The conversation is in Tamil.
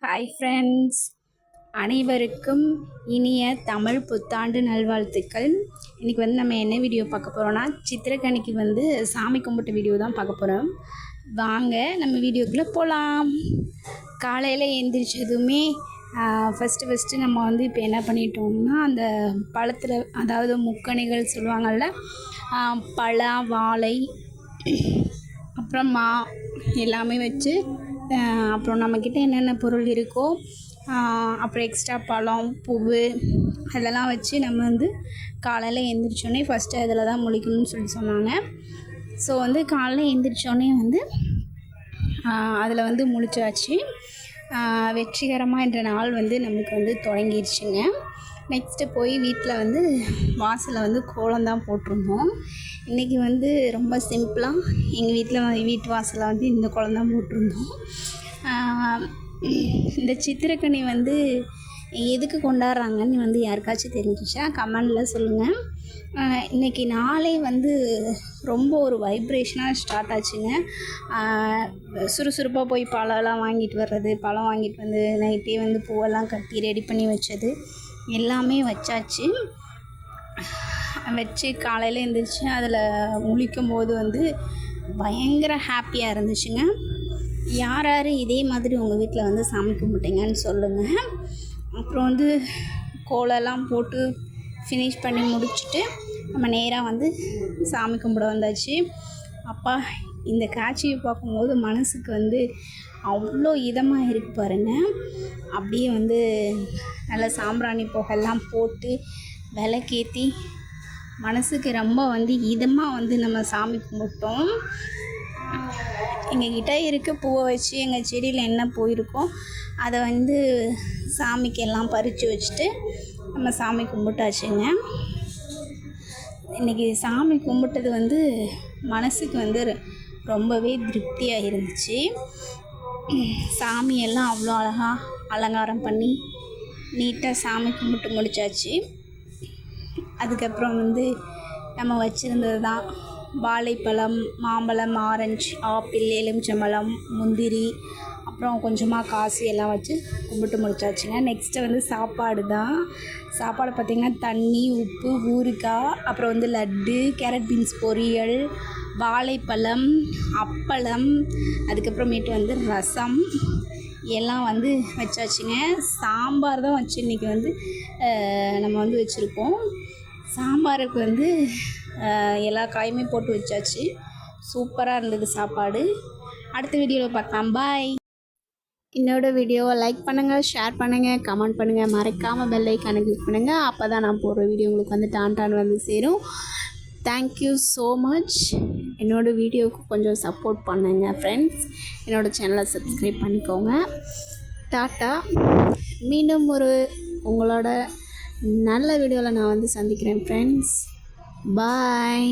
ஹாய் ஃப்ரெண்ட்ஸ், அனைவருக்கும் இனிய தமிழ் புத்தாண்டு நல்வாழ்த்துக்கள். இன்றைக்கி நம்ம என்ன வீடியோ பார்க்க போகிறோன்னா, சித்திரக்கனிக்கு சாமி கும்பிட்ட வீடியோ தான் பார்க்க போகிறோம். வாங்க நம்ம வீடியோக்குள்ளே போகலாம். காலையில் எழுந்திரிச்சதுமே ஃபஸ்ட்டு நம்ம இப்போ என்ன பண்ணிட்டோம்னா, அந்த பழத்தில் அதாவது முக்கணிகள் சொல்லுவாங்கள்ல, பழம், வாழை, அப்புறம் மா எல்லாமே வச்சு, அப்புறம் நம்மக்கிட்ட என்னென்ன பொருள் இருக்கோ, அப்புறம் எக்ஸ்ட்ரா பழம், பூவு அதெல்லாம் வச்சு நம்ம காலையில் எழுந்திரிச்சோடனே ஃபஸ்ட்டு அதில் தான் முழிக்கணும்னு சொன்னாங்க. ஸோ காலையில் எழுந்திரிச்சோடனே அதில் முழிச்சாச்சு. வெற்றிகரமாக இன்ற நாள் நமக்கு தொடங்கிடுச்சுங்க. நெக்ஸ்ட்டு போய் வீட்டில் வாசலில் கோலம் தான் போட்டிருந்தோம். இன்றைக்கி ரொம்ப சிம்பிளாக எங்கள் வீட்டு வாசலில் இந்த கோலம் தான் போட்டிருந்தோம். இந்த சித்திரக்கனி எதுக்கு கொண்டாடுறாங்கன்னு யாருக்காச்சும் தெரிஞ்சிச்சா கமெண்டில் சொல்லுங்கள். இன்றைக்கி நாளே ரொம்ப ஒரு வைப்ரேஷனாக ஸ்டார்ட் ஆச்சுங்க. சுறுசுறுப்பாக போய் பழம்லாம் வாங்கிட்டு வர்றது, பழம் வாங்கிட்டு நைட்டே பூவெல்லாம் கட்டி ரெடி பண்ணி வச்சது எல்லாமே வச்சாச்சு. வச்சு காலையில் எழுந்திரிச்சு அதில் முழிக்கும் போது பயங்கர ஹாப்பியாக இருந்துச்சுங்க. யார் யார் இதே மாதிரி உங்கள் வீட்டில் சாமி கும்பிட்டீங்கன்னு சொல்லுங்கள். அப்புறம் கோலெல்லாம் போட்டு ஃபினிஷ் பண்ணி முடிச்சுட்டு நம்ம நேராக சாமி கும்பிட வந்தாச்சு. அப்பா, இந்த காட்சியை பார்க்கும்போது மனசுக்கு அவ்வளோ இதமாக இருக்குது பாருங்கள். அப்படியே நல்லா சாம்பிராணி புகையெல்லாம் போட்டு விளக்கேற்றி மனசுக்கு ரொம்ப இதமாக நம்ம சாமி கும்பிட்டோம். எங்ககிட்ட இருக்க பூவை வச்சு எங்கள் செடியில் என்ன போயிருக்கோ அதை சாமிக்கு எல்லாம் பறித்து வச்சுட்டு நம்ம சாமி கும்பிட்டாச்சுங்க. இன்றைக்கி சாமி கும்பிட்டது மனசுக்கு ரொம்பவே திருப்தியாக இருந்துச்சு. சாமியெல்லாம் அவ்வளோ அழகாக அலங்காரம் பண்ணி நீட்டாக சாமி கும்பிட்டு முடித்தாச்சு. அதுக்கப்புறம் நம்ம வச்சுருந்தது தான் வாழைப்பழம், மாம்பழம், ஆரஞ்சு, ஆப்பிள், எலுமிச்சம்பழம், முந்திரி, அப்புறம் கொஞ்சமாக காசு எல்லாம் வச்சு கும்பிட்டு முடிச்சாச்சுங்க. நெக்ஸ்ட்டு சாப்பாடு தான். சாப்பாடு பார்த்திங்கன்னா தண்ணி, உப்பு, ஊறுகாய், அப்புறம் லட்டு, கேரட் பீன்ஸ் பொரியல், வாழைப்பழம், அப்பளம், அதுக்கப்புறமேட்டு ரசம் எல்லாம் வச்சாச்சுங்க. சாம்பார் தான் வச்சு இன்றைக்கி நம்ம வச்சுருக்கோம். சாம்பாருக்கு எல்லா காயுமே போட்டு வச்சாச்சு. சூப்பராக இருந்தது சாப்பாடு. அடுத்த வீடியோவில் பார்க்கலாம். பாய். என்னோடய வீடியோவை லைக் பண்ணுங்கள், ஷேர் பண்ணுங்கள், கமெண்ட் பண்ணுங்கள், மறக்காமல் பெல் ஐக்கானை கிளிக் பண்ணுங்கள். அப்போ தான் நான் போடுற வீடியோ உங்களுக்கு டான் சேரும். Thank you so much. என்னோடய வீடியோவுக்கு கொஞ்சம் சப்போர்ட் பண்ணுங்கள் ஃப்ரெண்ட்ஸ். என்னோடய சேனலை சப்ஸ்கிரைப் பண்ணிக்கோங்க. டாட்டா. மீண்டும் ஒரு உங்களோட நல்ல வீடியோவில் நான் சந்திக்கிறேன் ஃப்ரெண்ட்ஸ். பாய்.